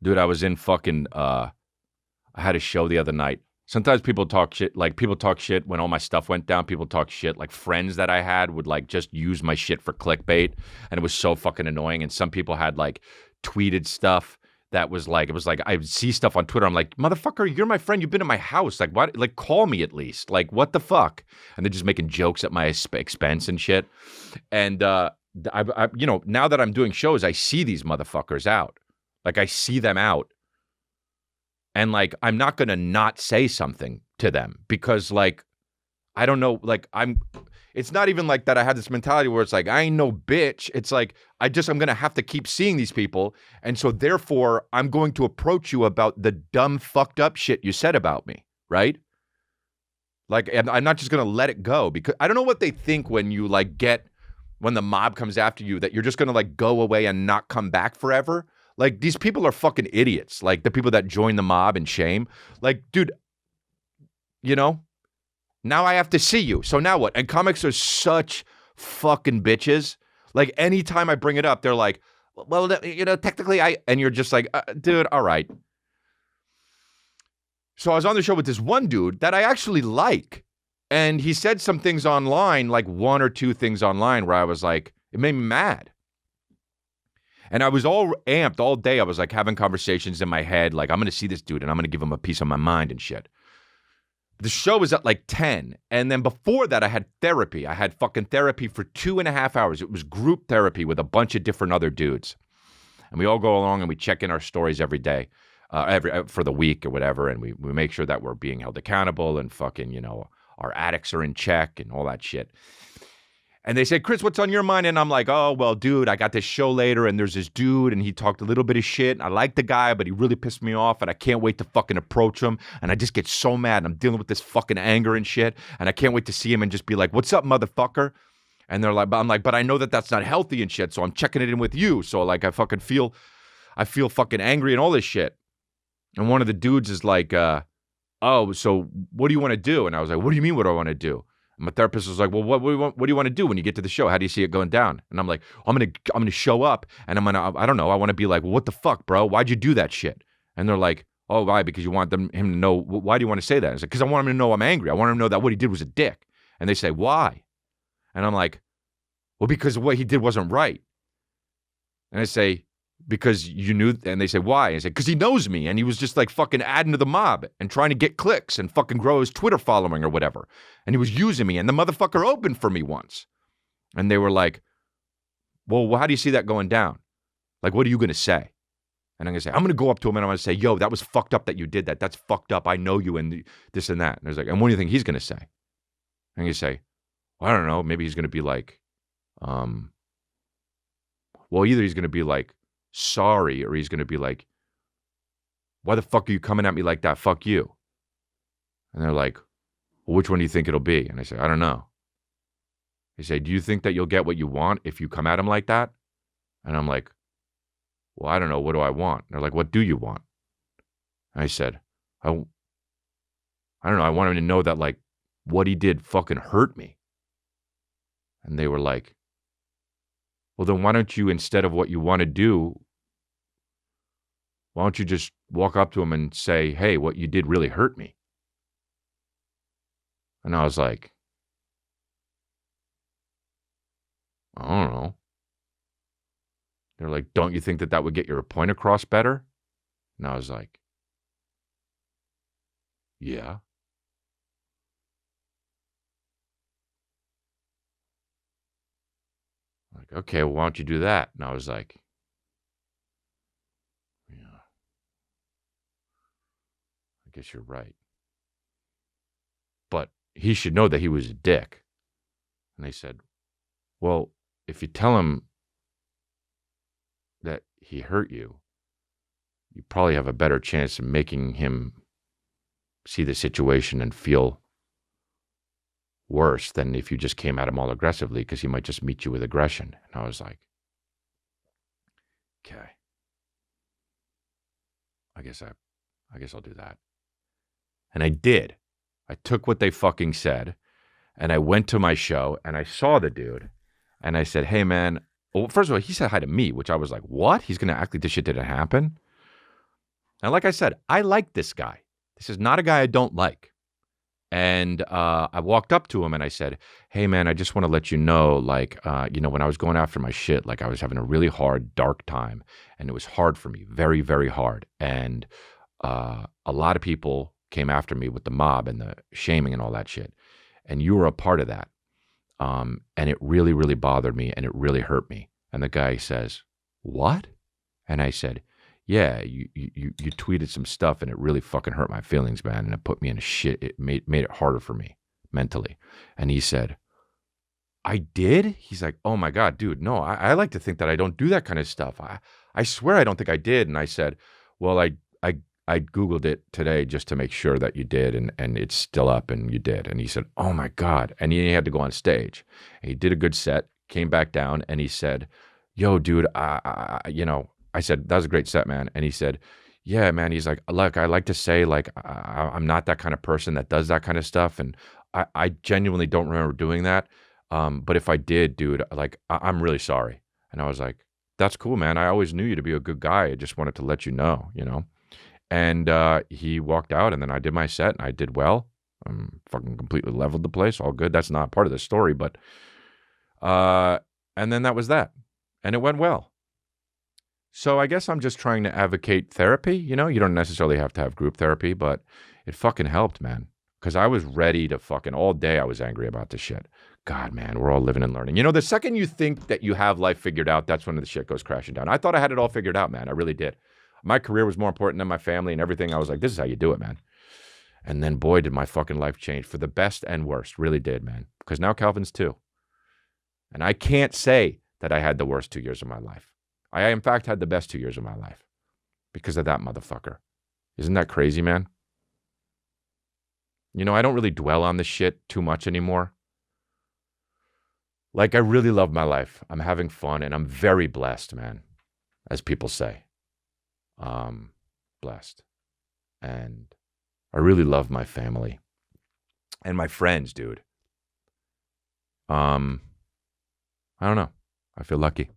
Dude, I was in fucking, I had a show the other night. Sometimes people talk shit, like people talk shit when all my stuff went down. People talk shit, like friends that I had would like just use my shit for clickbait. And it was so fucking annoying. And some people had like tweeted stuff that was like, it was like, I would see stuff on Twitter. I'm like, motherfucker, you're my friend. You've been in my house. Like, what? Like, call me at least. Like, what the fuck? And they're just making jokes at my expense and shit. And, you know, now that I'm doing shows, I see these motherfuckers out. Like, I see them out. And, like, I'm not going to not say something to them because, like, I don't know, like, it's not even like that I had this mentality where it's like, I ain't no bitch. It's like, I'm going to have to keep seeing these people. And so, therefore, I'm going to approach you about the dumb, fucked up shit you said about me, right? Like, I'm not just going to let it go because I don't know what they think when you, like, when the mob comes after you, that you're just going to, like, go away and not come back forever. Like, these people are fucking idiots. Like, the people that join the mob in shame. Like, dude, you know, now I have to see you. So now what? And comics are such fucking bitches. Like, anytime I bring it up, they're like, well, you know, technically and you're just like, dude, all right. So I was on the show with this one dude that I actually like. And he said some things online, like one or two things online where I was like, it made me mad. And I was all amped all day. I was like having conversations in my head, like I'm going to see this dude and I'm going to give him a piece of my mind and shit. The show was at like 10. And then before that, I had therapy. I had fucking therapy for 2.5 hours. It was group therapy with a bunch of different other dudes. And we all go along and we check in our stories every day, for the week or whatever. And we make sure that we're being held accountable and fucking, you know, our addicts are in check and all that shit. And they said, Chris, what's on your mind? And I'm like, oh, well, dude, I got this show later and there's this dude and he talked a little bit of shit. I like the guy, but he really pissed me off and I can't wait to fucking approach him. And I just get so mad. I'm dealing with this fucking anger and shit. And I can't wait to see him and just be like, what's up, motherfucker? And they're like, I'm like, but I know that that's not healthy and shit. So I'm checking it in with you. So like, I feel fucking angry and all this shit. And one of the dudes is like, oh, so what do you want to do? And I was like, what do you mean what do I want to do? And my therapist was like, well, what do you want to do when you get to the show? How do you see it going down? And I'm like, I'm gonna show up and I don't know, I want to be like, well, what the fuck, bro? Why'd you do that shit? And they're like, oh, why? Because you want him to know. Why do you want to say that? I was like, because I want him to know I'm angry. I want him to know that what he did was a dick. And they say, why? And I'm like, well, because what he did wasn't right. And I say, because you knew, and they say, why? And I say, because he knows me, and he was just like fucking adding to the mob and trying to get clicks and fucking grow his Twitter following or whatever. And he was using me, and the motherfucker opened for me once. And they were like, well, how do you see that going down? Like, what are you going to say? And I'm going to say, I'm going to go up to him and I'm going to say, yo, that was fucked up that you did that. That's fucked up. I know you and this and that. And there's like, and what do you think he's going to say? And you say, well, I don't know. Maybe he's going to be like, well, either he's going to be like, sorry, or he's going to be like, why the fuck are you coming at me like that? Fuck you. And they're like, well, which one do you think it'll be? And I say, I don't know. They say, do you think that you'll get what you want if you come at him like that? And I'm like, well, I don't know. What do I want? And they're like, what do you want? And I said, I don't know. I want him to know that like what he did fucking hurt me. And they were like, well, then why don't you, instead of what you want to do, why don't you just walk up to him and say, hey, what you did really hurt me? And I was like, I don't know. They're like, don't you think that that would get your point across better? And I was like, yeah. Like, okay, well, why don't you do that? And I was like, yeah, I guess you're right. But he should know that he was a dick. And they said, well, if you tell him that he hurt you, you probably have a better chance of making him see the situation and feel worse than if you just came at him all aggressively, because he might just meet you with aggression. And I was like, okay, I guess I'll do that. And I did. I took what they fucking said and I went to my show and I saw the dude and I said, hey man, well, first of all, he said hi to me, which I was like, what? He's going to act like this shit didn't happen? And like I said, I like this guy. This is not a guy I don't like. And I walked up to him and I said, hey, man, I just want to let you know, like, when I was going after my shit, like I was having a really hard, dark time. And it was hard for me, very, very hard. And a lot of people came after me with the mob and the shaming and all that shit. And you were a part of that. And it really, really bothered me and it really hurt me. And the guy says, what? And I said, yeah, you tweeted some stuff and it really fucking hurt my feelings, man. And it put me in a shit. It made it harder for me mentally. And he said, I did? He's like, oh my God, dude, no, I like to think that I don't do that kind of stuff. I swear I don't think I did. And I said, well, I Googled it today just to make sure that you did. And it's still up and you did. And he said, oh my God. And he had to go on stage. And he did a good set, came back down and he said, yo, dude, I said, that was a great set, man. And he said, yeah, man. He's like, look, I like to say, like, I'm not that kind of person that does that kind of stuff. And I genuinely don't remember doing that. But if I did, dude, like, I'm really sorry. And I was like, that's cool, man. I always knew you to be a good guy. I just wanted to let you know, And he walked out and then I did my set and I did well. Fucking completely leveled the place. All good. That's not part of the story, but, and then that was that. And it went well. So I guess I'm just trying to advocate therapy. You don't necessarily have to have group therapy, but it fucking helped, man. Because I was ready to fucking, all day I was angry about this shit. God, man, we're all living and learning. The second you think that you have life figured out, that's when the shit goes crashing down. I thought I had it all figured out, man. I really did. My career was more important than my family and everything. I was like, this is how you do it, man. And then, boy, did my fucking life change for the best and worst. Really did, man. Because now Calvin's 2. And I can't say that I had the worst 2 years of my life. I, in fact, had the best 2 years of my life because of that motherfucker. Isn't that crazy, man? I don't really dwell on this shit too much anymore. Like, I really love my life. I'm having fun, and I'm very blessed, man, as people say. Blessed. And I really love my family and my friends, dude. I don't know. I feel lucky.